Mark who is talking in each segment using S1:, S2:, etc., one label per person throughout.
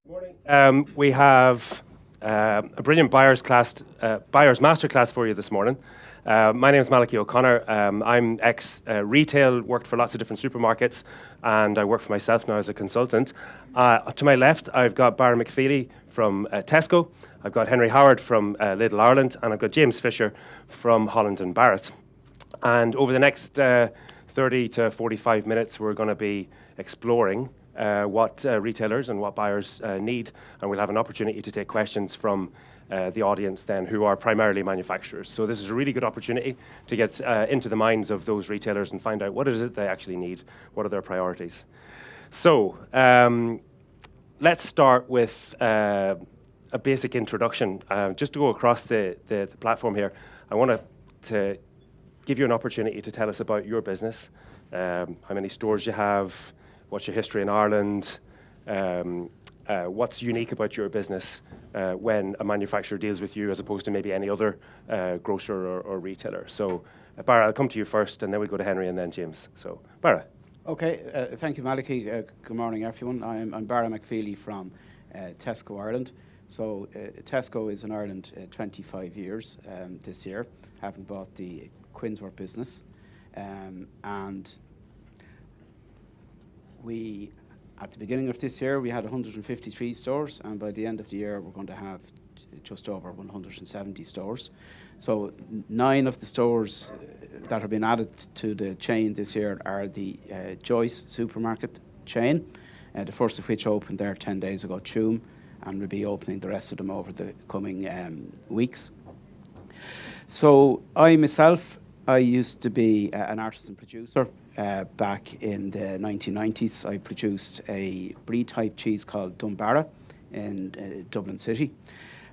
S1: We have a brilliant buyer's masterclass for you this morning. My name is Malachy O'Connor. I'm ex-retail, worked for lots of different supermarkets, and I work for myself now as a consultant. To my left, I've got Barra McFeely from Tesco. I've got Henry Howard from Lidl Ireland, and I've got James Fisher from Holland and Barrett. And over the next 30 to 45 minutes, we're going to be exploring what retailers and what buyers need, and we'll have an opportunity to take questions from the audience then, who are primarily manufacturers. So this is a really good opportunity to get into the minds of those retailers and find out what is it they actually need, what are their priorities. So let's start with a basic introduction. Just to go across the platform here, I want to give you an opportunity to tell us about your business, how many stores you have, what's your history in Ireland, what's unique about your business when a manufacturer deals with you as opposed to maybe any other grocer or retailer. So, Barra, I'll come to you first, and then we'll go to Henry and then James. So, Barra.
S2: Okay, thank you, Malachy. Good morning, everyone. I'm Barra McFeely from Tesco Ireland. So, Tesco is in Ireland 25 years this year, having bought the Quinsworth business. And we, at the beginning of this year, we had 153 stores, and by the end of the year, we're going to have just over 170 stores. So 9 of the stores that have been added to the chain this year are the Joyce supermarket chain, the first of which opened there 10 days ago, Tuam, and we'll be opening the rest of them over the coming weeks. So I used to be an artisan producer. Back in the 1990s, I produced a brie-type cheese called Dunbarra in Dublin City.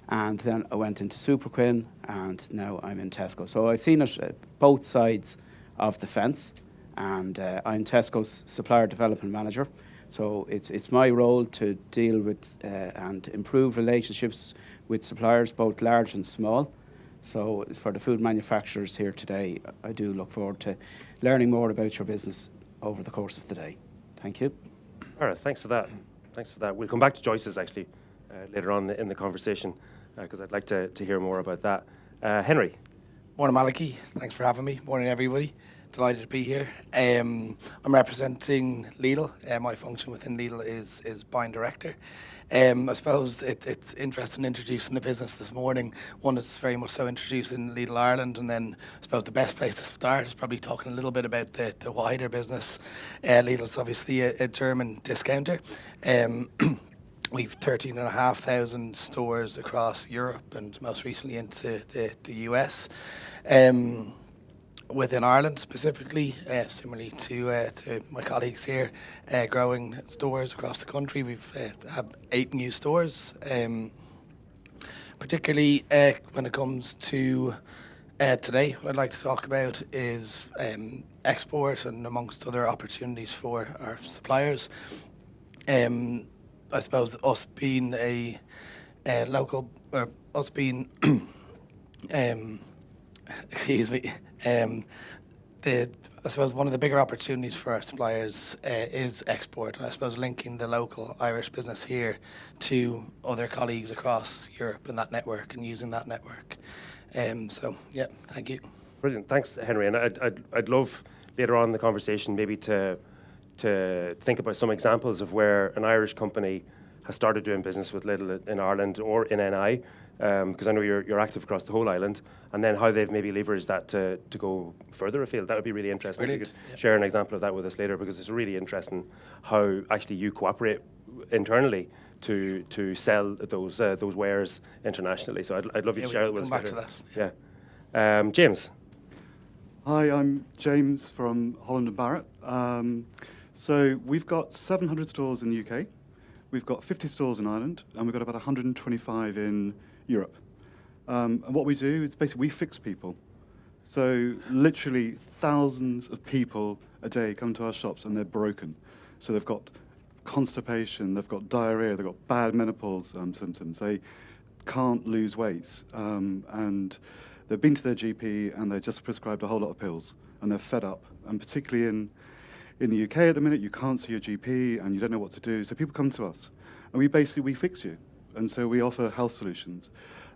S2: And then I went into Superquin, and now I'm in Tesco. So I've seen it at both sides of the fence, and I'm Tesco's Supplier Development Manager. So it's my role to deal with and improve relationships with suppliers, both large and small. So for the food manufacturers here today, I do look forward to learning more about your business over the course of the day. Thank you.
S1: All right, thanks for that. Thanks for that. We'll come back to Joyce's actually later on in the conversation because I'd like to hear more about that. Henry.
S3: Morning, Malachy. Thanks for having me. Morning, everybody. Delighted to be here. I'm representing Lidl. My function within Lidl is buying director. I suppose it's interesting introducing the business this morning. One, it's very much so introducing Lidl Ireland, and then I suppose the best place to start is probably talking a little bit about the wider business. Lidl's obviously a German discounter. We've 13,500 stores across Europe and most recently into the US. Within Ireland specifically, similarly to my colleagues here, growing stores across the country. We've have 8 new stores, particularly when it comes to today. What I'd like to talk about is export and amongst other opportunities for our suppliers. I suppose us being a local, or us being, excuse me, I suppose one of the bigger opportunities for our suppliers is export, and I suppose linking the local Irish business here to other colleagues across Europe and that network and using that network. So, yeah, thank you.
S1: Brilliant. Thanks, Henry. And I'd love later on in the conversation maybe to think about some examples of where an Irish company has started doing business with Lidl in Ireland or in NI, because I know you're active across the whole island, and then how they've maybe leveraged that to go further afield. That would be really interesting.
S3: Brilliant.
S1: If you could share an example of that with us later, because it's really interesting how actually you cooperate internally to sell those wares internationally. So I'd love you to share it with us
S3: later.
S1: later.
S3: Come back to that.
S1: Yeah. James.
S4: Hi, I'm James from Holland and Barrett. So we've got 700 stores in the UK, we've got 50 stores in Ireland, and we've got about 125 in Europe. And what we do is basically we fix people. So literally thousands of people a day come to our shops and they're broken. So they've got constipation, they've got diarrhea, they've got bad menopause symptoms, they can't lose weight, and they've been to their GP and they're just prescribed a whole lot of pills and they're fed up. And particularly in the UK at the minute, you can't see your GP and you don't know what to do. So people come to us, and we fix you. And so we offer health solutions.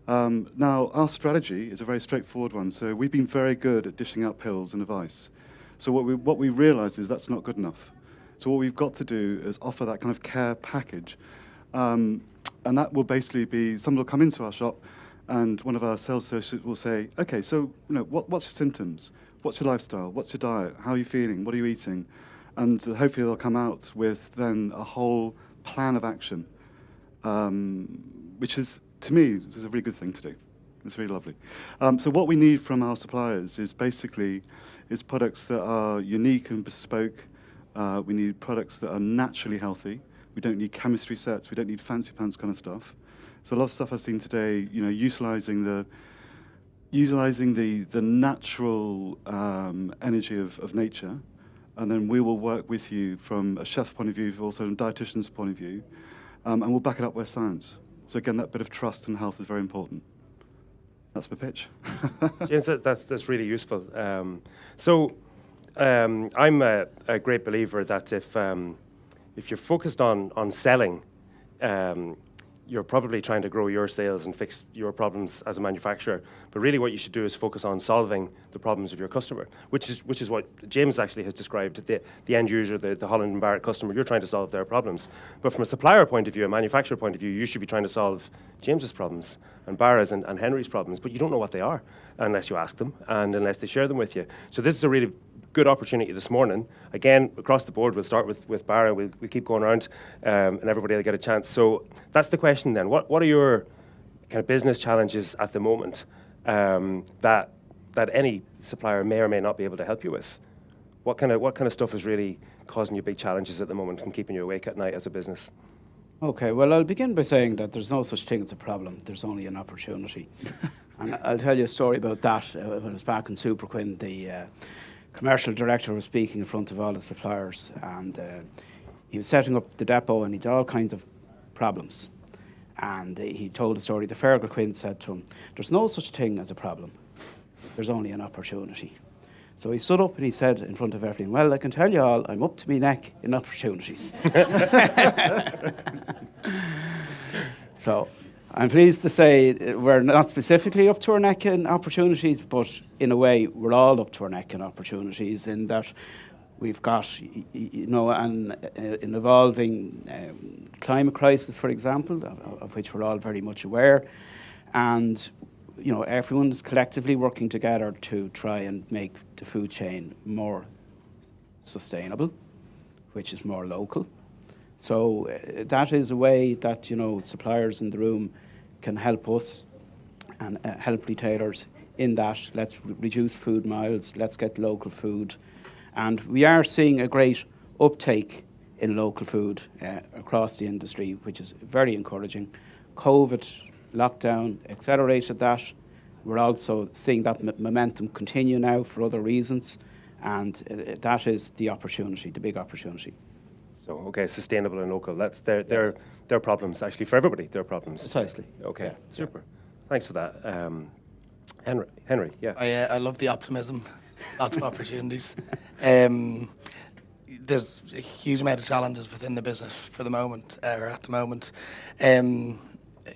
S4: Now, our strategy is a very straightforward one. So we've been very good at dishing out pills and advice. So what we realised is that's not good enough. So what we've got to do is offer that kind of care package. And that will basically be, someone will come into our shop and one of our sales associates will say, okay, so what's your symptoms? What's your lifestyle? What's your diet? How are you feeling? What are you eating? And hopefully they'll come out with then a whole plan of action, which is, to me, is a really good thing to do. It's really lovely. So what we need from our suppliers is basically products that are unique and bespoke. We need products that are naturally healthy. We don't need chemistry sets. We don't need fancy pants kind of stuff. So a lot of stuff I've seen today, utilizing the natural energy of nature, and then we will work with you from a chef's point of view, also a dietitian's point of view, and we'll back it up with science. So again, that bit of trust and health is very important. That's my pitch.
S1: James, that's really useful. I'm a great believer that if you're focused on selling, you're probably trying to grow your sales and fix your problems as a manufacturer. But really what you should do is focus on solving the problems of your customer, which is what James actually has described, the end user, the Holland & Barrett customer. You're trying to solve their problems. But from a supplier point of view, a manufacturer point of view, you should be trying to solve James's problems and Barra's and Henry's problems, but you don't know what they are unless you ask them and unless they share them with you. So this is a really good opportunity this morning. Again, across the board, we'll start with Barra, we'll keep going around, and everybody will get a chance. So that's the question then. What are your kind of business challenges at the moment that any supplier may or may not be able to help you with? What kind of stuff is really causing you big challenges at the moment and keeping you awake at night as a business?
S2: Okay, well, I'll begin by saying that there's no such thing as a problem. There's only an opportunity. And I'll tell you a story about that. When I was back in Superquin, the commercial director was speaking in front of all the suppliers, and he was setting up the depot, and he had all kinds of problems. And he told the story. The Fergal Quinn said to him, "There's no such thing as a problem. There's only an opportunity." So he stood up and he said in front of everyone, "Well, I can tell you all, I'm up to me neck in opportunities." So I'm pleased to say we're not specifically up to our neck in opportunities, but in a way we're all up to our neck in opportunities, in that we've got an evolving climate crisis, for example, of which we're all very much aware, and everyone is collectively working together to try and make the food chain more sustainable, which is more local. So that is a way that suppliers in the room can help us and help retailers in that. Let's reduce food miles, let's get local food. And we are seeing a great uptake in local food across the industry, which is very encouraging. COVID, lockdown accelerated that. We're also seeing that momentum continue now for other reasons, and that is the opportunity, the big opportunity.
S1: So, okay, sustainable and local. That's their problems, actually, for everybody, their problems.
S2: Precisely.
S1: Okay, super. Thanks for that. Henry, yeah.
S3: I love the optimism. Lots of opportunities. There's a huge amount of challenges within the business for the moment, or at the moment.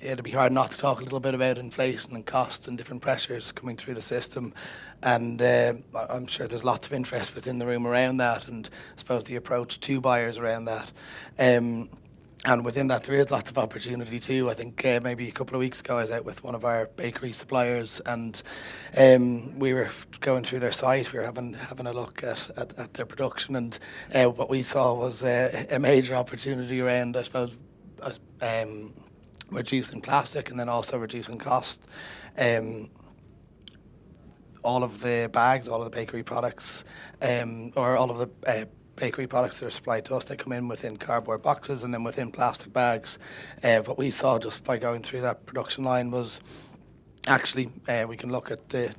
S3: It'd be hard not to talk a little bit about inflation and cost and different pressures coming through the system. And I'm sure there's lots of interest within the room around that, and I suppose the approach to buyers around that. And within that, there is lots of opportunity too. I think maybe a couple of weeks ago, I was out with one of our bakery suppliers, and we were going through their site. We were having a look at their production, and what we saw was a major opportunity around, I suppose, reducing plastic and then also reducing cost. All of the bags, all of the bakery products, or all of the bakery products that are supplied to us, they come in within cardboard boxes and then within plastic bags. What we saw just by going through that production line was actually we can look at the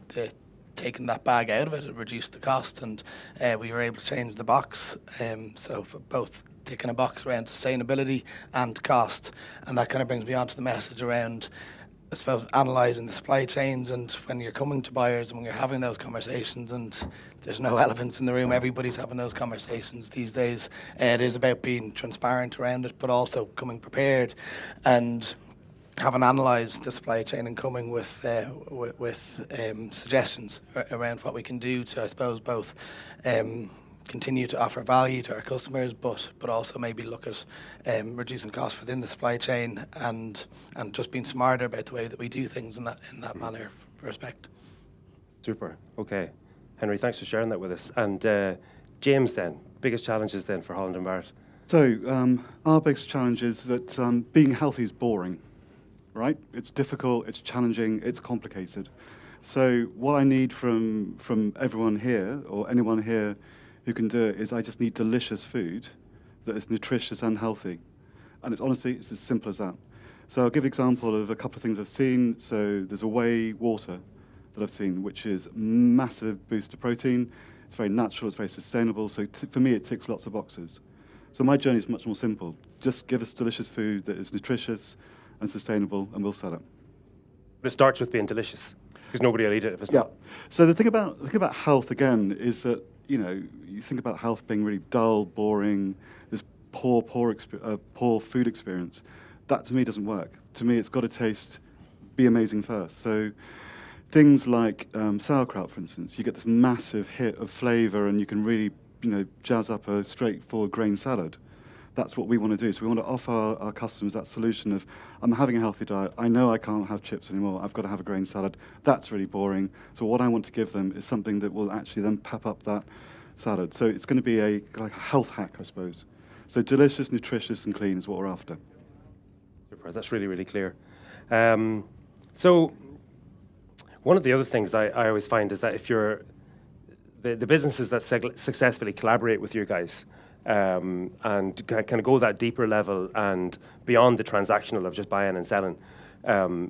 S3: taking that bag out of it, it reduced the cost, and we were able to change the box. So for both ticking a box around sustainability and cost, and that kind of brings me on to the message around I suppose, analysing the supply chains, and when you're coming to buyers and when you're having those conversations, and there's no elephants in the room, everybody's having those conversations these days. It is about being transparent around it, but also coming prepared and having analysed the supply chain and coming with suggestions around what we can do to, I suppose, both continue to offer value to our customers, but also maybe look at reducing costs within the supply chain, and just being smarter about the way that we do things in that manner respect.
S1: Super. Okay. Henry, thanks for sharing that with us. And James, then, biggest challenges then for Holland & Barrett?
S4: So our biggest challenge is that being healthy is boring, right? It's difficult, it's challenging, it's complicated. So what I need from everyone here, or anyone here who can do it, is I just need delicious food that is nutritious and healthy. And it's as simple as that. So I'll give an example of a couple of things I've seen. So there's a whey water that I've seen, which is massive boost to protein. It's very natural, it's very sustainable. So for me, it ticks lots of boxes. So my journey is much more simple. Just give us delicious food that is nutritious and sustainable, and we'll sell it.
S1: But it starts with being delicious, because nobody will eat it if it's not.
S4: So the thing about health, again, is that, you think about health being really dull, boring, this poor food experience. That, to me, doesn't work. To me, it's got to be amazing first. So things like sauerkraut, for instance, you get this massive hit of flavour, and you can really, jazz up a straightforward grain salad. That's what we want to do. So we want to offer our customers that solution of, I'm having a healthy diet. I know I can't have chips anymore. I've got to have a grain salad. That's really boring. So what I want to give them is something that will actually then pep up that salad. So it's going to be like a health hack, I suppose. So delicious, nutritious, and clean is what we're after.
S1: Super. That's really, really clear. So one of the other things I always find is that if you're the businesses that successfully collaborate with you guys, and kind of go that deeper level and beyond the transactional of just buying and selling,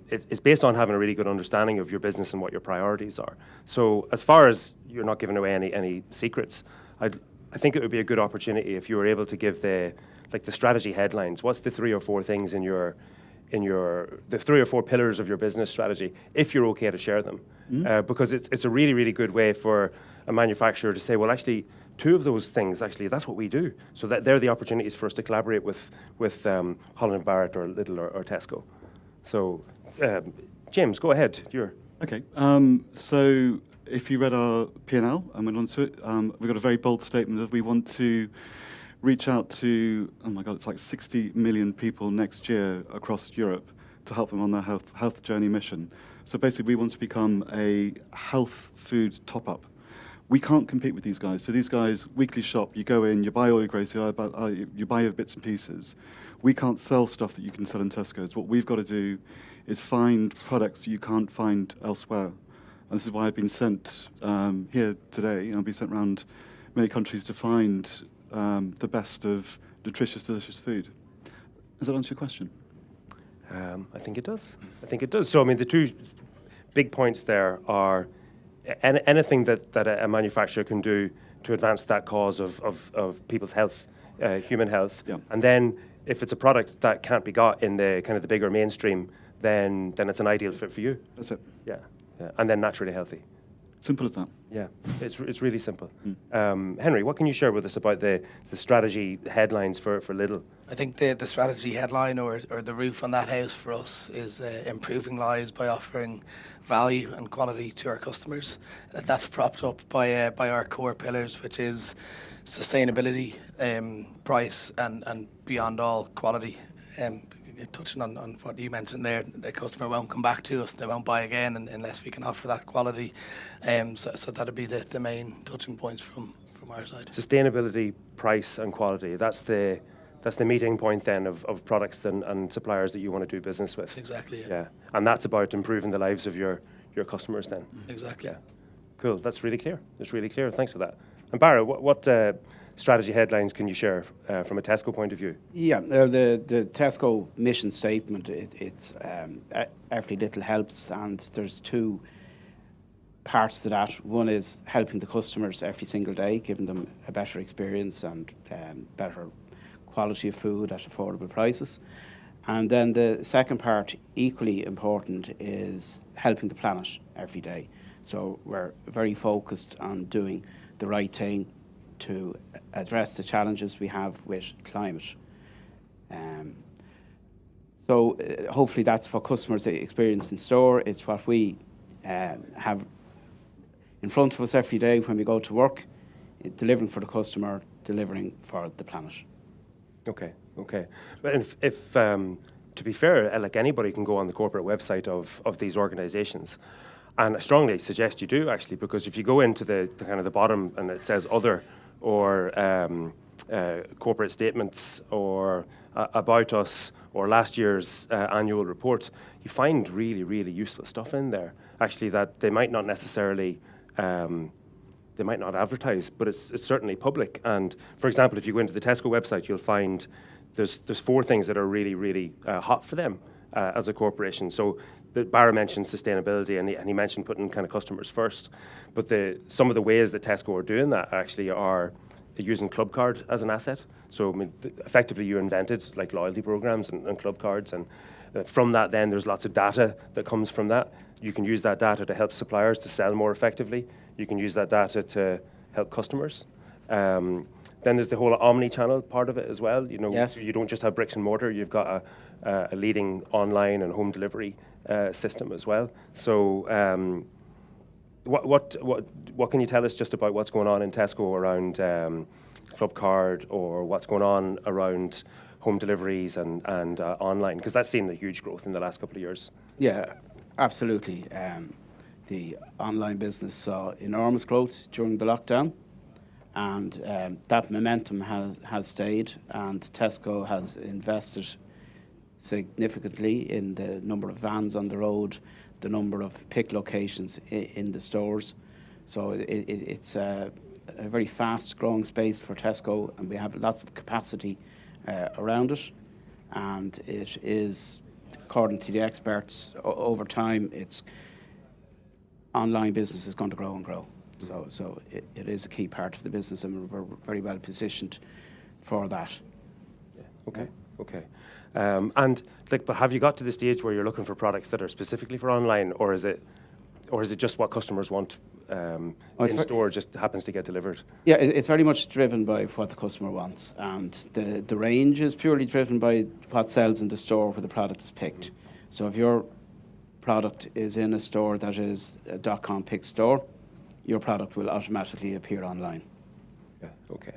S1: it's based on having a really good understanding of your business and what your priorities are. So as far as you're not giving away any secrets, I think it would be a good opportunity if you were able to give the strategy headlines. What's the 3 or 4 things in the 3 or 4 pillars of your business strategy, if you're okay to share them? Because it's a really, really good way for a manufacturer to say, well, actually, 2 of those things, actually, that's what we do. So that they're the opportunities for us to collaborate with Holland & Barrett or Lidl or Tesco. So, James, go ahead.
S4: Okay. So if you read our P&L and went on to it, we've got a very bold statement of we want to reach out to, oh my God, it's like 60 million people next year across Europe to help them on their health journey mission. So basically, we want to become a health food top-up. We can't compete with these guys. So these guys, weekly shop, you go in, you buy all your groceries, you buy your bits and pieces. We can't sell stuff that you can sell in Tesco's. What we've got to do is find products you can't find elsewhere. And this is why I've been sent here today, and I'll be sent around many countries to find the best of nutritious, delicious food. Does that answer your question?
S1: I think it does. So, I mean, the 2 big points there are anything that a manufacturer can do to advance that cause of people's health, human health.
S4: Yeah.
S1: And then if it's a product that can't be got in the kind of the bigger mainstream, then it's an ideal fit for you.
S4: That's it.
S1: Yeah. And then naturally healthy.
S4: Simple as that.
S1: Yeah, it's really simple. Henry, what can you share with us about the strategy headlines for Lidl?
S3: I think the strategy headline or the roof on that house for us is improving lives by offering value and quality to our customers. That's propped up by our core pillars, which is sustainability, price, and beyond all, quality. Touching on what you mentioned there, the customer won't come back to us, they won't buy again unless we can offer that quality. So that'd be the main touching points from our side.
S1: Sustainability, price, and quality. That's the meeting point then of products and suppliers that you want to do business with.
S3: Exactly.
S1: Yeah. And that's about improving the lives of your customers then.
S3: Exactly.
S1: Yeah. Cool. That's really clear. Thanks for that. And Barra, what strategy headlines can you share from a Tesco point of view?
S2: Yeah, the Tesco mission statement, it's every little helps, and there's 2 parts to that. One is helping the customers every single day, giving them a better experience and better quality of food at affordable prices. And then the second part, equally important, is helping the planet every day. So we're very focused on doing the right thing to address the challenges we have with climate. So hopefully that's what customers experience in store. It's what we have in front of us every day when we go to work, delivering for the customer, delivering for the planet.
S1: Okay, okay. But if to be fair, like anybody can go on the corporate website of these organisations, and I strongly suggest you do actually, because if you go into the kind of the bottom and it says other or corporate statements or about us or last year's annual report, you find really, really useful stuff in there actually that they might not necessarily they might not advertise, but it's certainly public. And for example, if you go into the Tesco website, you'll find there's 4 things that are really, really hot for them as a corporation. So Barra mentioned sustainability, and he mentioned putting kind of customers first. But some of the ways that Tesco are doing that actually are using Club Card as an asset. So I mean, effectively, you invented like loyalty programs and Club Cards, and from that, then there's lots of data that comes from that. You can use that data to help suppliers to sell more effectively. You can use that data to help customers. Then there's the whole omni-channel part of it as well. You know,
S2: yes.
S1: You don't just have bricks and mortar. You've got a leading online and home delivery system as well. So, what can you tell us just about what's going on in Tesco around Club Card, or what's going on around home deliveries and online? Because that's seen a huge growth in the last couple of years.
S2: Yeah, absolutely. The online business saw enormous growth during the lockdown, and that momentum has stayed, and Tesco has invested significantly in the number of vans on the road, the number of pick locations in the stores. So it's a very fast growing space for Tesco, and we have lots of capacity around it, and it is, according to the experts, over time it's online business is going to grow and grow. So it is a key part of the business, and we're very well positioned for that.
S1: Yeah. Okay. Okay. And like, but have you got to the stage where you're looking for products that are specifically for online, or is it just what customers want in store just happens to get delivered?
S2: Yeah, it's very much driven by what the customer wants, and the range is purely driven by what sells in the store where the product is picked. So if your product is in a store that is a .com pick store, your product will automatically appear online.
S1: Yeah. Okay.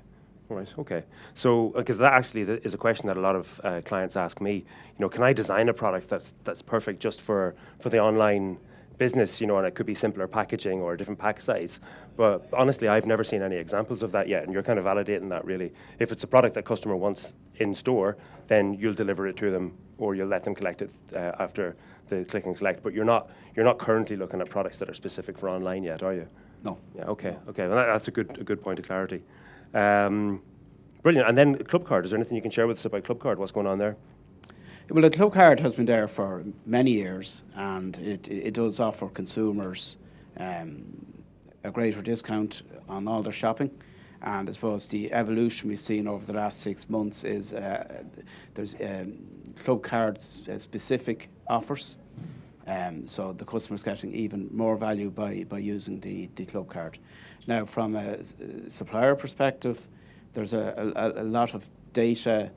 S1: All right. Okay. So, because that actually is a question that a lot of clients ask me. You know, can I design a product that's perfect just for the online business? You know, and it could be simpler packaging or a different pack size. But honestly, I've never seen any examples of that yet, and you're kind of validating that really. If it's a product that customer wants in store, then you'll deliver it to them, or you'll let them collect it after the click and collect. But you're not currently looking at products that are specific for online yet, are you?
S2: No.
S1: Yeah. Okay. Okay. Well, that's a good point of clarity. Brilliant. And then Club Card. Is there anything you can share with us about Club Card? What's going on there?
S2: Well, the Club Card has been there for many years, and it does offer consumers a greater discount on all their shopping. And I suppose the evolution we've seen over the last 6 months is there's Club Card specific offers. So the customer's getting even more value by using the Club Card. Now, from a supplier perspective, there's a lot of data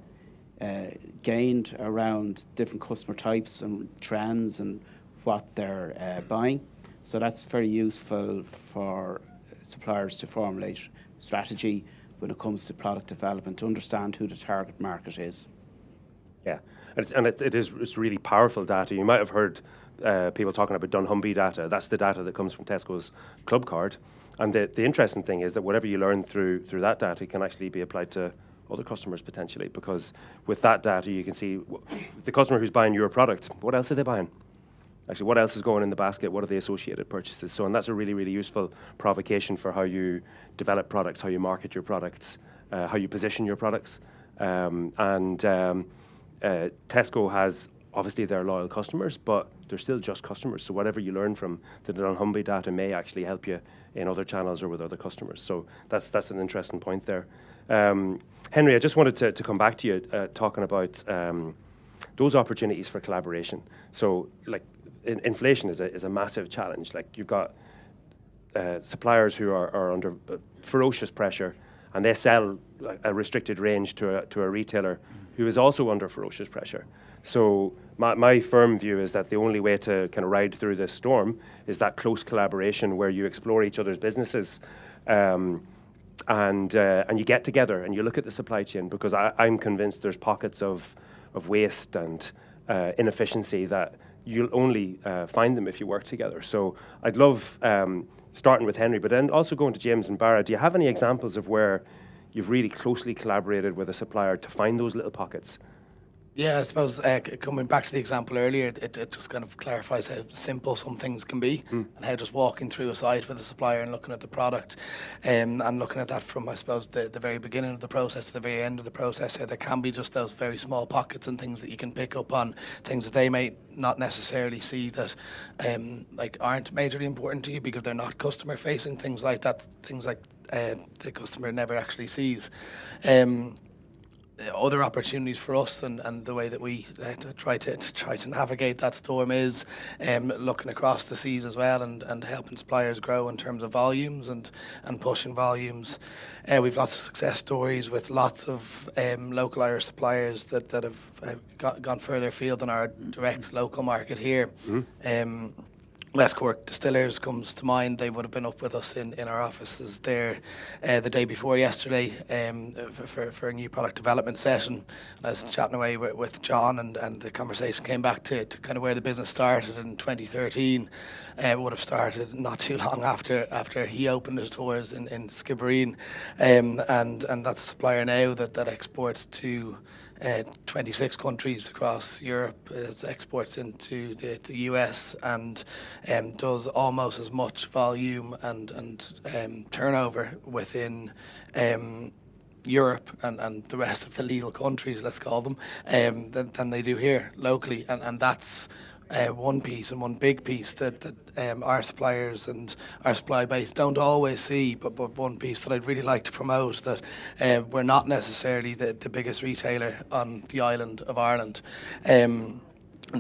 S2: gained around different customer types and trends and what they're buying. So that's very useful for suppliers to formulate strategy when it comes to product development, to understand who the target market is.
S1: Yeah, it's really powerful data. You might have heard people talking about dunnhumby data. That's the data that comes from Tesco's Club Card. And the interesting thing is that whatever you learn through that data can actually be applied to other customers potentially, because with that data you can see the customer who's buying your product, what else are they buying? Actually, what else is going in the basket? What are the associated purchases? So, and that's a really, really useful provocation for how you develop products, how you market your products, how you position your products. Tesco has obviously their loyal customers, but they're still just customers. So whatever you learn from the dunnhumby data may actually help you in other channels or with other customers. So that's an interesting point there. Henry, I just wanted to come back to you talking about those opportunities for collaboration. So like inflation is a massive challenge. Like you've got suppliers who are under ferocious pressure, and they sell a restricted range to a retailer who is also under ferocious pressure. So my firm view is that the only way to kind of ride through this storm is that close collaboration where you explore each other's businesses, and you get together and you look at the supply chain, because I'm convinced there's pockets of waste and inefficiency that you'll only find them if you work together. So I'd love starting with Henry, but then also going to James and Barra. Do you have any examples of where you've really closely collaborated with a supplier to find those little pockets?
S3: Yeah, I suppose coming back to the example earlier, it just kind of clarifies how simple some things can be, and how just walking through a site with a supplier and looking at the product, and looking at that from, I suppose, the very beginning of the process to the very end of the process, how there can be just those very small pockets and things that you can pick up on, things that they may not necessarily see that like aren't majorly important to you because they're not customer facing, things like that, things like the customer never actually sees. Other opportunities for us and the way that we try to navigate that storm is looking across the seas as well, and helping suppliers grow in terms of volumes and pushing volumes. We've lots of success stories with lots of local Irish suppliers that have gone further afield than our direct local market here. West Cork Distillers comes to mind. They would have been up with us in our offices there the day before yesterday for a new product development session. I was chatting away with John, and the conversation came back to kind of where the business started in 2013. It would have started not too long after he opened his doors in Skibbereen, and that's a supplier now that exports to 26 countries across Europe. It exports into the US, and does almost as much volume and turnover within Europe and the rest of the Lidl countries, let's call them, than they do here locally, and that's one piece, and one big piece that our suppliers and our supply base don't always see, but one piece that I'd really like to promote, that we're not necessarily the biggest retailer on the island of Ireland. In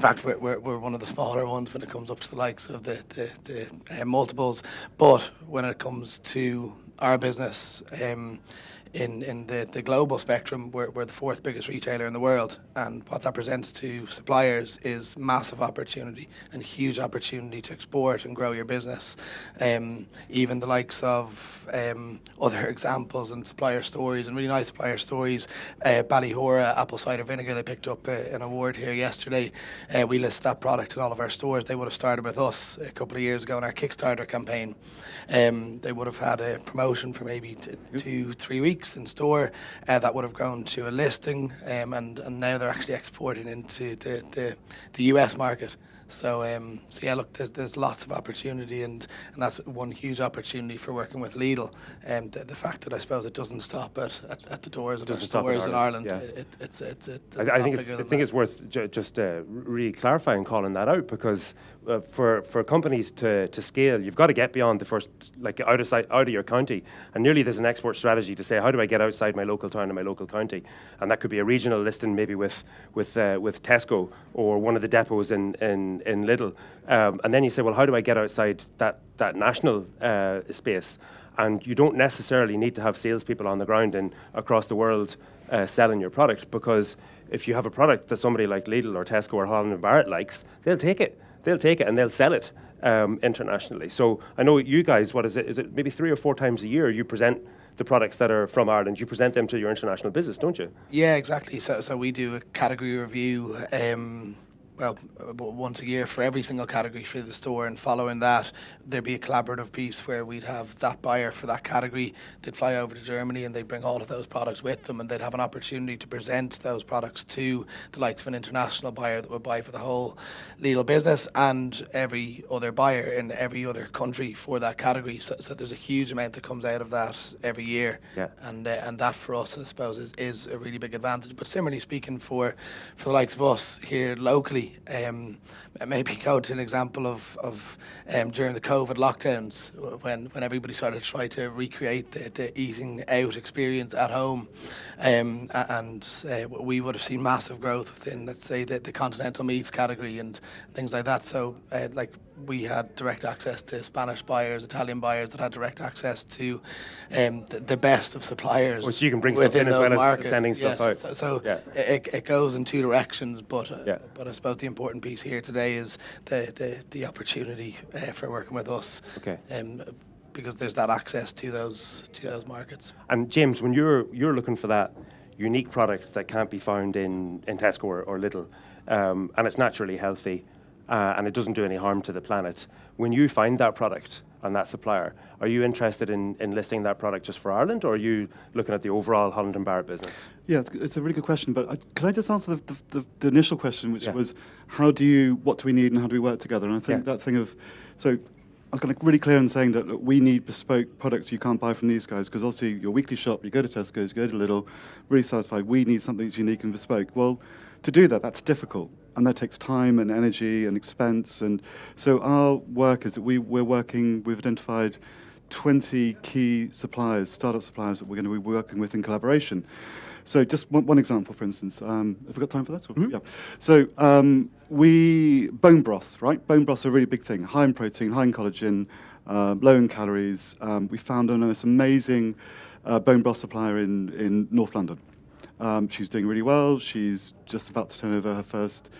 S3: fact, we're one of the smaller ones when it comes up to the likes of the multiples, but when it comes to our business, in the global spectrum, we're the fourth biggest retailer in the world, and what that presents to suppliers is massive opportunity and huge opportunity to export and grow your business. Even the likes of other examples and supplier stories, and really nice supplier stories. Ballyhora apple cider vinegar, they picked up an award here yesterday. We list that product in all of our stores. They would have started with us a couple of years ago in our Kickstarter campaign. They would have had a promotion for maybe 2-3 weeks in store, that would have grown to a listing, and now they're actually exporting into the US market. So yeah, look, there's lots of opportunity, and that's one huge opportunity for working with Lidl. The fact that I suppose it doesn't stop at the doors of our stores in Ireland.
S1: Yeah.
S3: It's
S1: I think it's worth just really clarifying, calling that out, because for companies to scale, you've got to get beyond the first, like out of your county, and nearly there's an export strategy to say, how do I get outside my local town and my local county? And that could be a regional listing, maybe with Tesco or one of the depots in Lidl, and then you say, well, how do I get outside that national space? And you don't necessarily need to have salespeople on the ground across the world selling your product, because if you have a product that somebody like Lidl or Tesco or Holland & Barrett likes, they'll take it and they'll sell it internationally. So I know you guys, what is it maybe 3 or 4 times a year you present the products that are from Ireland, you present them to your international business, don't you?
S3: Yeah, exactly. So we do a category review once a year for every single category through the store, and following that there'd be a collaborative piece where we'd have that buyer for that category, they'd fly over to Germany and they'd bring all of those products with them, and they'd have an opportunity to present those products to the likes of an international buyer that would buy for the whole Lidl business and every other buyer in every other country for that category. So there's a huge amount that comes out of that every year.
S1: Yeah.
S3: And that for us, I suppose, is a really big advantage. But similarly speaking, for the likes of us here locally, today. Maybe go to an example of during the COVID lockdowns when everybody started to try to recreate the eating out experience at home, and we would have seen massive growth within, let's say, the continental meats category and things like that. So like we had direct access to Spanish buyers, Italian buyers that had direct access to the best of suppliers.
S1: Well, so you can bring stuff in as well as sending stuff out.
S3: So
S1: Yeah.
S3: it goes in two directions, but
S1: Yeah.
S3: but I suppose the important piece here today is the opportunity for working with us.
S1: Okay.
S3: Because there's that access to those markets.
S1: And James, when you're looking for that unique product that can't be found in Tesco or Lidl, and it's naturally healthy, and it doesn't do any harm to the planet, when you find that product and that supplier, are you interested in listing that product just for Ireland, or are you looking at the overall Holland & Barrett business?
S4: Yeah, it's a really good question, but can I just answer the initial question, which was, what do we need and how do we work together? And I think that thing of, so I was kind of really clear in saying that look, we need bespoke products you can't buy from these guys, because obviously your weekly shop, you go to Tesco's, you go to Lidl, really satisfied, we need something that's unique and bespoke. Well, to do that, that's difficult. And that takes time and energy and expense. And so our work is that we've identified 20 key suppliers, startup suppliers that we're going to be working with in collaboration. So just one example, for instance. Have we got time for that? Mm-hmm. Yeah. So bone broths, right? Bone broths are a really big thing. High in protein, high in collagen, low in calories. We found a most amazing bone broth supplier in North London. She's doing really well. She's just about to turn over her first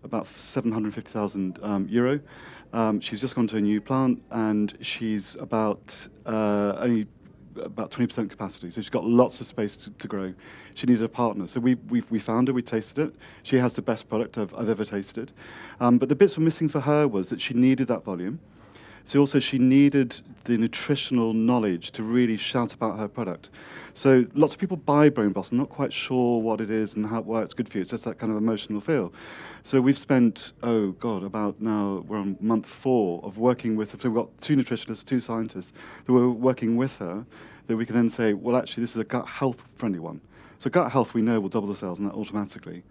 S4: about 750,000 euro. She's just gone to a new plant, and she's only about 20% capacity. So she's got lots of space to grow. She needed a partner. So we found her, we tasted it. She has the best product I've ever tasted. But the bits we're missing for her was that she needed that volume. So also she needed the nutritional knowledge to really shout about her product. So lots of people buy bone broth and not quite sure what it is and why it's good for you. It's just that kind of emotional feel. So we've spent, about now we're on month 4 of working with her. So we've got 2 nutritionists, 2 scientists who are working with her, that we can then say, well, actually, this is a gut health friendly one. So gut health, we know, will double the sales and that automatically.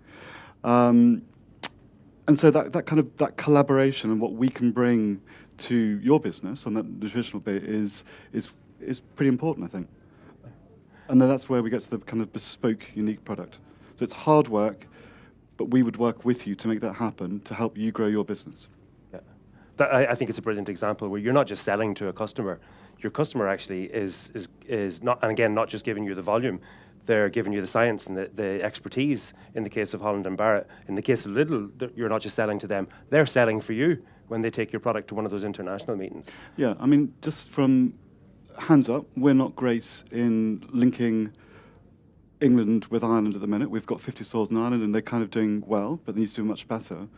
S4: And so that collaboration and what we can bring to your business on that nutritional bit is pretty important, I think. And then that's where we get to the kind of bespoke, unique product. So it's hard work, but we would work with you to make that happen to help you grow your business.
S1: Yeah, I think it's a brilliant example where you're not just selling to a customer. Your customer actually is not, and again, not just giving you the volume. They're giving you the science and the expertise in the case of Holland & Barrett. In the case of Lidl, you're not just selling to them. They're selling for you when they take your product to one of those international meetings.
S4: Yeah, I mean, just from hands up, we're not great in linking England with Ireland at the minute. We've got 50 stores in Ireland and they're kind of doing well, but they need to do much better.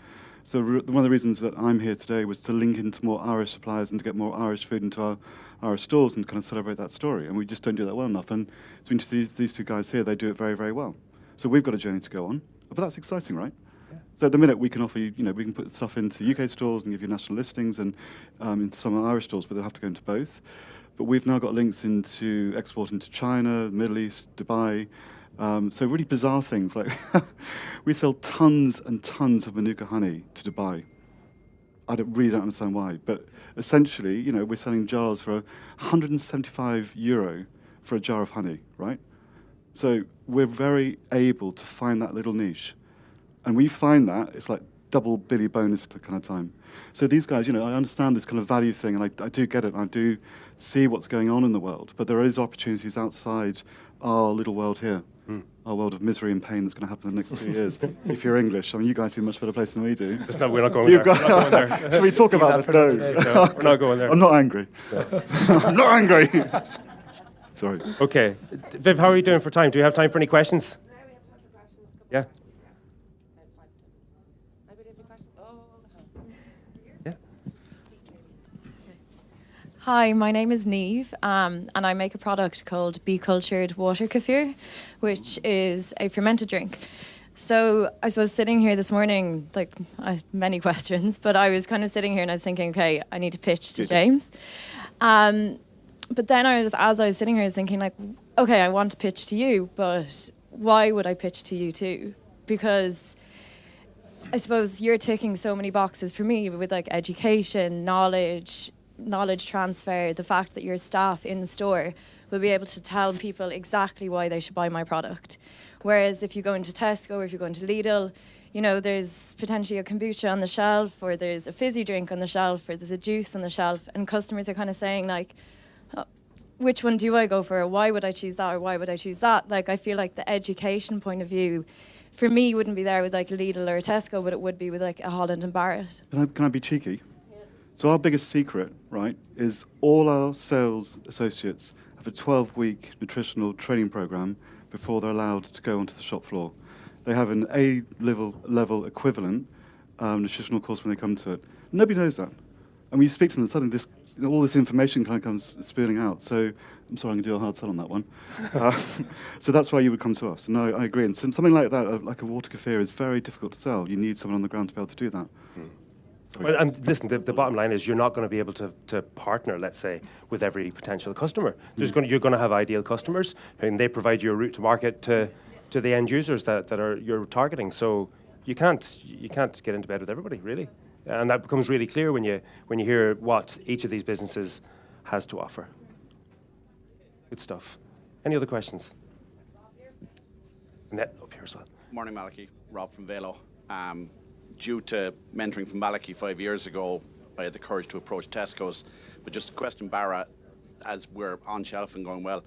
S4: So one of the reasons that I'm here today was to link into more Irish suppliers and to get more Irish food into our Irish stores and kind of celebrate that story. And we just don't do that well enough. And so these 2 guys here, they do it very, very well. So we've got a journey to go on. But that's exciting, right? Yeah. So at the minute, we can offer you, we can put stuff into UK stores and give you national listings and into some Irish stores, but they'll have to go into both. But we've now got links into export into China, Middle East, Dubai. So really bizarre things, like we sell tons and tons of Manuka honey to Dubai. I really don't understand why, but essentially, we're selling jars for 175 euro for a jar of honey, right? So we're very able to find that little niche. And we find that, it's like double Billy bonus kind of time. So these guys, I understand this kind of value thing, and I do get it, and I do see what's going on in the world, but there is opportunities outside our little world here. Our world of misery and pain that's going to happen in the next 2 years. If you're English, I mean, you guys see a much better place than we do.
S1: We're not going there. We're not going there.
S4: Should we talk about that?
S1: No, we're not going there.
S4: I'm not angry. I'm not angry. Sorry.
S1: Okay. Viv, how are you doing for time? Do you have time for any questions?
S5: We have time for questions.
S1: Yeah. Yeah.
S5: Hi, my name is Neve, and I make a product called Bee Cultured Water Kefir, which is a fermented drink. So I suppose sitting here this morning, I have many questions, but I was kind of sitting here and I was thinking, okay, I need to pitch to James. But then as I was sitting here, I was thinking okay, I want to pitch to you, but why would I pitch to you too? Because I suppose you're ticking so many boxes for me with like education, knowledge transfer, the fact that your staff in the store will be able to tell people exactly why they should buy my product. Whereas if you go into Tesco or if you go into Lidl, there's potentially a kombucha on the shelf, or there's a fizzy drink on the shelf, or there's a juice on the shelf, and customers are kind of saying like, oh, which one do I go for? Why would I choose that, or why would I choose that? Like, I feel like the education point of view for me wouldn't be there with like Lidl or a Tesco, but it would be with like a Holland and Barrett.
S4: Can I be cheeky? Yeah. So our biggest secret, right, is all our sales associates have a 12-week nutritional training program before they're allowed to go onto the shop floor. They have an A-level equivalent nutritional course when they come to it. Nobody knows that. And when you speak to them, suddenly all this information kind of comes spilling out. So I'm sorry, I'm going to do a hard sell on that one. So that's why you would come to us. And I agree. And something like that, like a water kefir, is very difficult to sell. You need someone on the ground to be able to do that.
S1: Well, and listen, the bottom line is you're not going to be able to partner, let's say, with every potential customer. You're going to have ideal customers, and they provide you a route to market to the end users that you're targeting. So you can't get into bed with everybody, really. And that becomes really clear when you hear what each of these businesses has to offer. Good stuff. Any other questions? Annette, up here as well.
S6: Morning, Malachy. Rob from Velo. Due to mentoring from Malachy 5 years ago, I had the courage to approach Tesco's. But just a question, Barra, as we're on shelf and going well,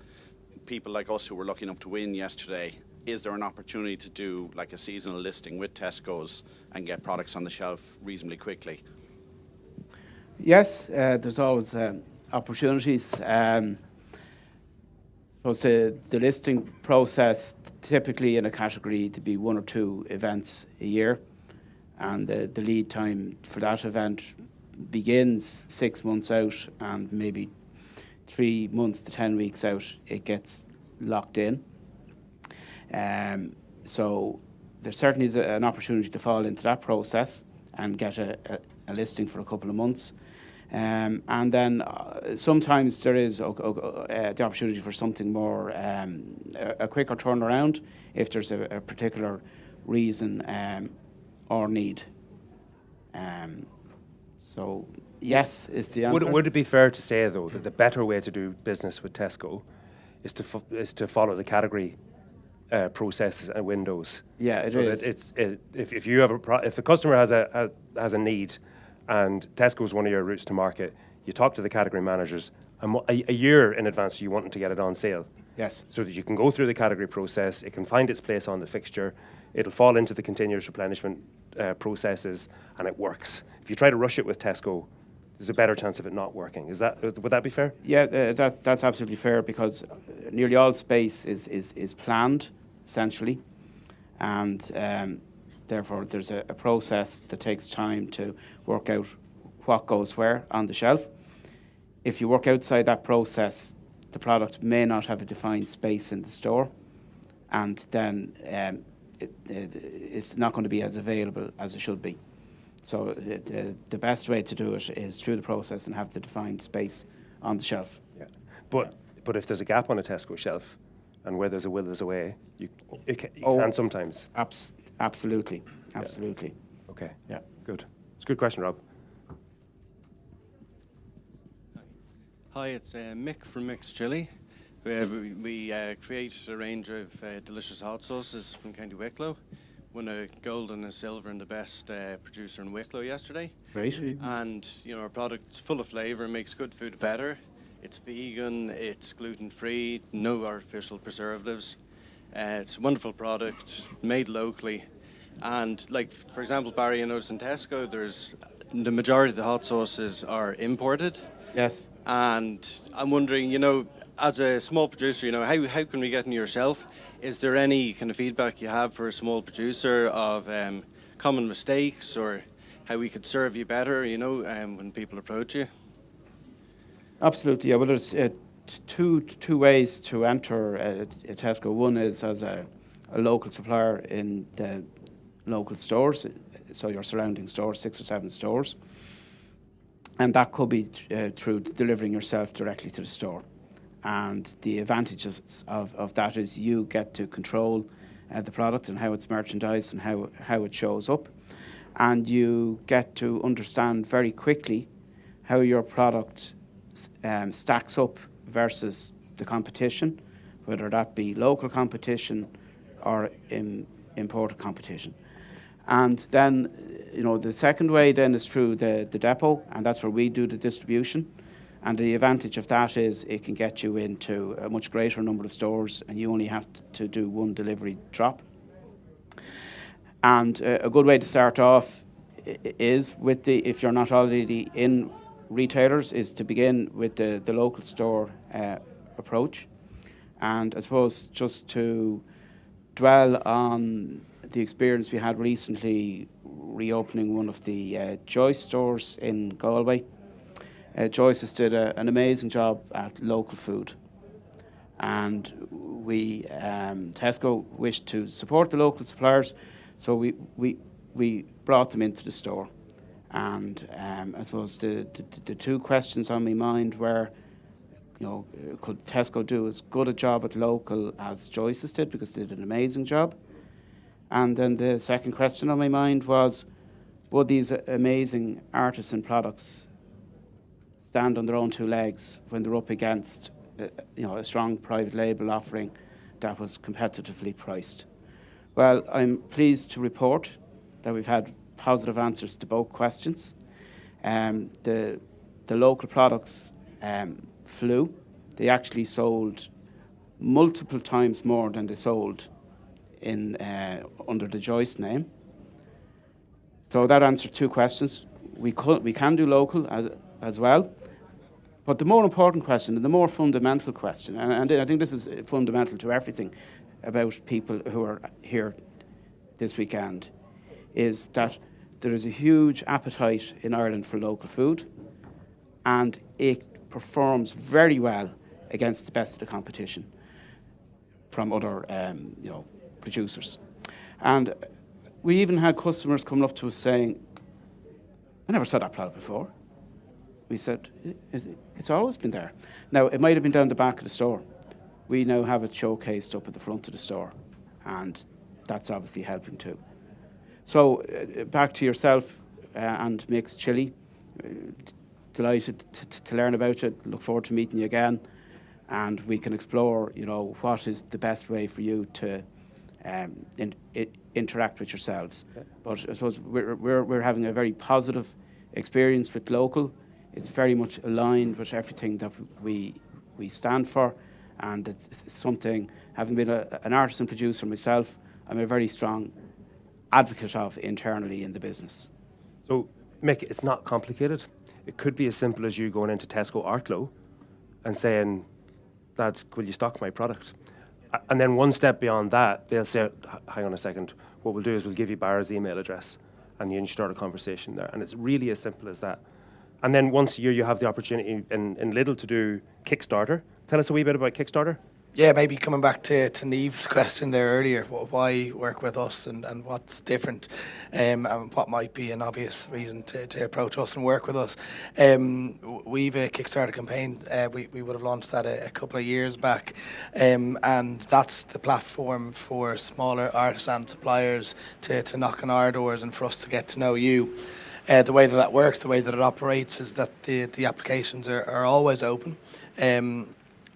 S6: people like us who were lucky enough to win yesterday, is there an opportunity to do like a seasonal listing with Tesco's and get products on the shelf reasonably quickly?
S2: Yes, there's always opportunities. So the listing process, typically in a category, to be 1 or 2 events a year, and the lead time for that event begins 6 months out, and maybe 3 months to 10 weeks out, it gets locked in. So there certainly is an opportunity to fall into that process and get a listing for a couple of months. And then sometimes there is the opportunity for something more, a quicker turnaround if there's a particular reason or need. So yes is the answer.
S1: Would it be fair to say, though, that the better way to do business with Tesco is to follow the category processes and windows?
S2: Yeah, it is.
S1: That if you have if the customer has a need, and Tesco's one of your routes to market, you talk to the category managers a year in advance. You want them to get it on sale.
S2: Yes.
S1: So that you can go through the category process, it can find its place on the fixture, it'll fall into the continuous replenishment processes, and it works. If you try to rush it with Tesco, there's a better chance of it not working. Would that be fair?
S2: Yeah, that's absolutely fair, because nearly all space is planned, essentially, and therefore there's a process that takes time to work out what goes where on the shelf. If you work outside that process, the product may not have a defined space in the store, and then it's not going to be as available as it should be. So the best way to do it is through the process and have the defined space on the shelf.
S1: Yeah. But if there's a gap on a Tesco shelf, and where there's a will, there's a way, you can sometimes.
S2: Absolutely.
S1: Yeah. Okay.
S2: Yeah.
S1: Good. It's a good question, Rob.
S7: Hi, it's Mick from Mix Chili. We create a range of delicious hot sauces from County Wicklow. Won a gold and a silver and the best producer in Wicklow yesterday.
S2: Great.
S7: And our product's full of flavour, makes good food better. It's vegan, it's gluten-free, no artificial preservatives. It's a wonderful product, made locally. And like, for example, Barry, I noticed in Tesco, the majority of the hot sauces are imported.
S2: Yes.
S7: And I'm wondering, as a small producer, how can we get into your shelf? Is there any kind of feedback you have for a small producer of common mistakes, or how we could serve you better, when people approach you?
S2: Absolutely. Yeah. Well, there's two ways to enter a Tesco. One is as a local supplier in the local stores, so your surrounding stores, 6 or 7 stores. And that could be through delivering yourself directly to the store. And the advantages of that is you get to control the product and how it's merchandised and how it shows up. and you get to understand very quickly how your product stacks up versus the competition, whether that be local competition or imported competition. And then, the second way then is through the depot, and that's where we do the distribution. And the advantage of that is it can get you into a much greater number of stores, and you only have to do one delivery drop. And a good way to start off is with if you're not already in retailers, is to begin with the local store approach. And I suppose just to dwell on the experience we had recently reopening one of the Joyce stores in Galway. Joyce has did an amazing job at local food. And we, Tesco, wished to support the local suppliers, so we brought them into the store. And I suppose the two questions on my mind were, could Tesco do as good a job at local as Joyce's did, because they did an amazing job? And then the second question on my mind was, would these amazing artisan products stand on their own two legs when they're up against a strong private label offering that was competitively priced? Well, I'm pleased to report that we've had positive answers to both questions. The local products flew. They actually sold multiple times more than they sold in under the Joyce name. So that answered two questions. We can do local as well. But the more important question, and the more fundamental question, and I think this is fundamental to everything about people who are here this weekend, is that there is a huge appetite in Ireland for local food, and it performs very well against the best of the competition from other producers. And we even had customers coming up to us saying, I never saw that product before. We said, it's always been there. Now, it might have been down the back of the store. We now have it showcased up at the front of the store, and that's obviously helping too. So, back to yourself and Mixed Chili. Delighted to learn about it. Look forward to meeting you again, and we can explore, what is the best way for you to interact with yourselves. Okay. But I suppose we're having a very positive experience with local. It's very much aligned with everything that we stand for, and it's something, having been an artisan producer myself, I'm a very strong advocate of internally in the business.
S1: So, Mick, it's not complicated. It could be as simple as you going into Tesco Arklow and saying, lads, will you stock my product? And then one step beyond that, they'll say, hang on a second, what we'll do is we'll give you Barra's email address, and you start a conversation there. And it's really as simple as that. And then once a year, you have the opportunity in Lidl to do Kickstarter. Tell us a wee bit about Kickstarter.
S3: Yeah, maybe coming back to Niamh's question there earlier, why work with us and what's different, and what might be an obvious reason to approach us and work with us. We've a Kickstarter campaign. We would have launched that a couple of years back, and that's the platform for smaller artisan suppliers to knock on our doors and for us to get to know you. The way that works, the way that it operates, is that the applications are always open.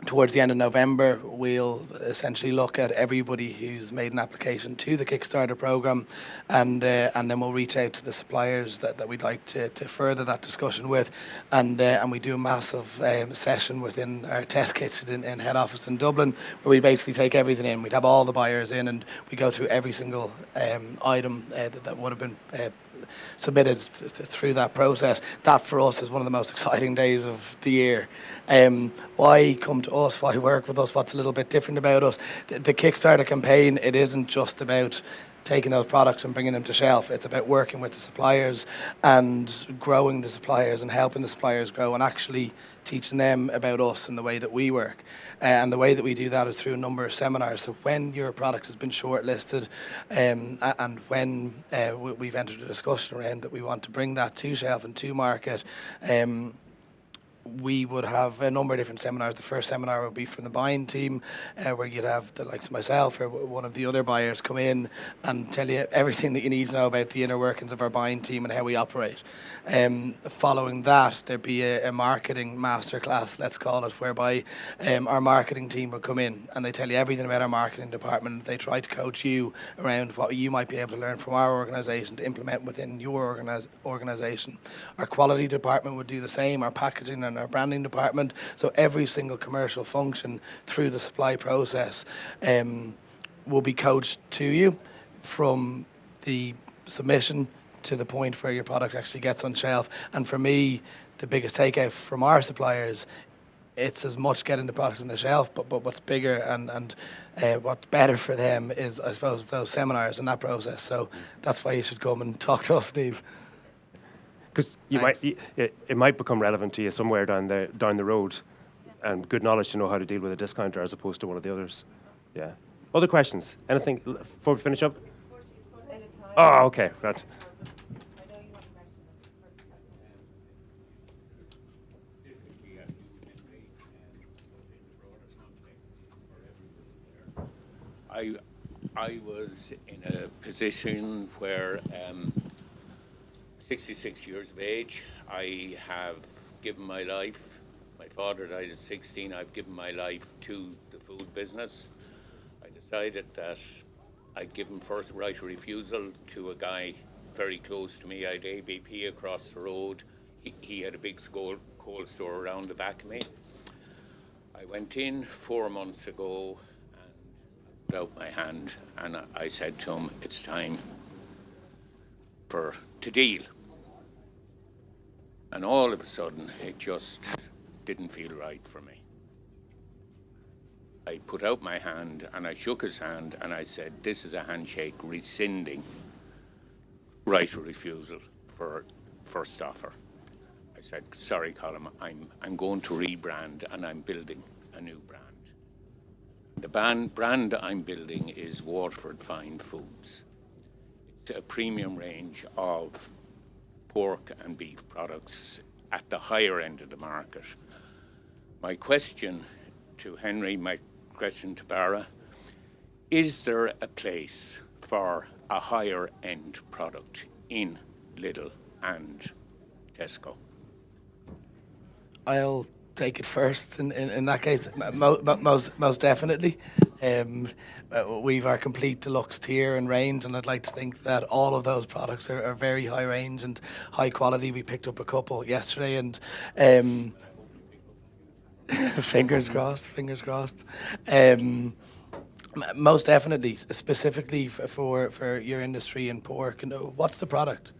S3: Towards the end of November, we'll essentially look at everybody who's made an application to the Kickstarter program, and then we'll reach out to the suppliers that we'd like to further that discussion with, and we do a massive session within our test kitchen in head office in Dublin, where we basically take everything in. We'd have all the buyers in, and we go through every single item that would have been submitted through that process. That for us is one of the most exciting days of the year. Why come to us? Why work with us? What's a little bit different about us? The Kickstarter campaign, it isn't just about taking those products and bringing them to shelf. It's about working with the suppliers and growing the suppliers and helping the suppliers grow and actually teaching them about us and the way that we work. And the way that we do that is through a number of seminars. So when your product has been shortlisted, and when we've entered a discussion around that we want to bring that to shelf and to market, we would have a number of different seminars. The first seminar would be from the buying team, where you'd have the likes of myself or one of the other buyers come in and tell you everything that you need to know about the inner workings of our buying team and how we operate. Following that, there'd be a marketing masterclass, let's call it, whereby our marketing team would come in and they tell you everything about our marketing department. They try to coach you around what you might be able to learn from our organisation to implement within your organisation. Our quality department would do the same, our packaging and our branding department. So every single commercial function through the supply process will be coached to you from the submission to the point where your product actually gets on shelf. And for me, the biggest takeout from our suppliers, it's as much getting the product on the shelf, but what's bigger and what's better for them is, I suppose, those seminars and that process. So that's why you should come and talk to us, Steve.
S1: Because it might become relevant to you somewhere down the road, and good knowledge to know how to deal with a discounter as opposed to one of the others. Yeah. Other questions? Anything before we finish up? Oh, okay. Right.
S8: I was in a position where 66 years of age, I have given my life. My father died at 16. I've given my life to the food business. I decided that I'd give him first right of refusal to a guy very close to me. I had ABP across the road. He had a big cold store around the back of me. I went in 4 months ago and put out my hand and I said to him, it's time to deal. And all of a sudden, it just didn't feel right for me. I put out my hand and I shook his hand and I said, this is a handshake rescinding right of refusal for first offer. I said, sorry, Colin, I'm going to rebrand and I'm building a new brand. The brand I'm building is Waterford Fine Foods. It's a premium range of pork and beef products at the higher end of the market. My question to Henry, my question to Barra, is there a place for a higher end product in Lidl and Tesco?
S3: I'll take it first. In that case, most definitely. We've our complete deluxe tier and range, and I'd like to think that all of those products are very high range and high quality. We picked up a couple yesterday, and fingers crossed. Most definitely, specifically for your industry in pork. And what's the product?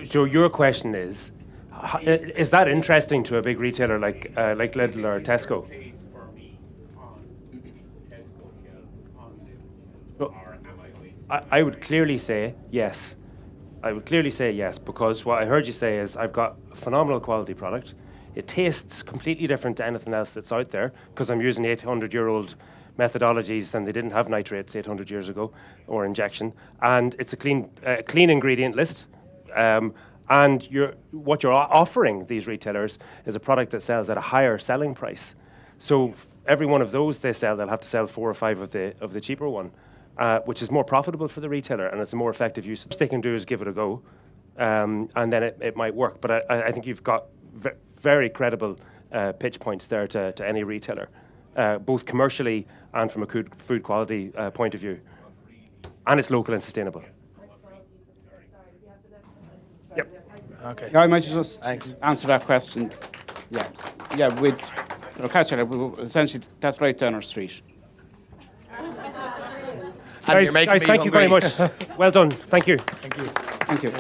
S1: So your question is that interesting to a big retailer like Lidl or Tesco? So, I would clearly say yes. I would clearly say yes, because what I heard you say is I've got a phenomenal quality product. It tastes completely different to anything else that's out there because I'm using 800-year-old methodologies and they didn't have nitrates 800 years ago or injection. And it's a clean ingredient list. And what you're offering these retailers is a product that sells at a higher selling price. So every one of those they sell, they'll have to sell 4 or 5 of the cheaper one, which is more profitable for the retailer and it's a more effective use. What they can do is give it a go, and then it might work. But I think you've got very credible pitch points there to any retailer, both commercially and from a food quality point of view. And it's local and sustainable. Yep.
S3: Okay.
S2: Yeah, I might just answer that question. Yeah, with essentially that's right down our street.
S3: And you're making
S1: guys,
S3: me
S1: thank you very
S3: hungry.
S1: much. Well done. Thank you.
S3: Thank you.
S2: Thank you.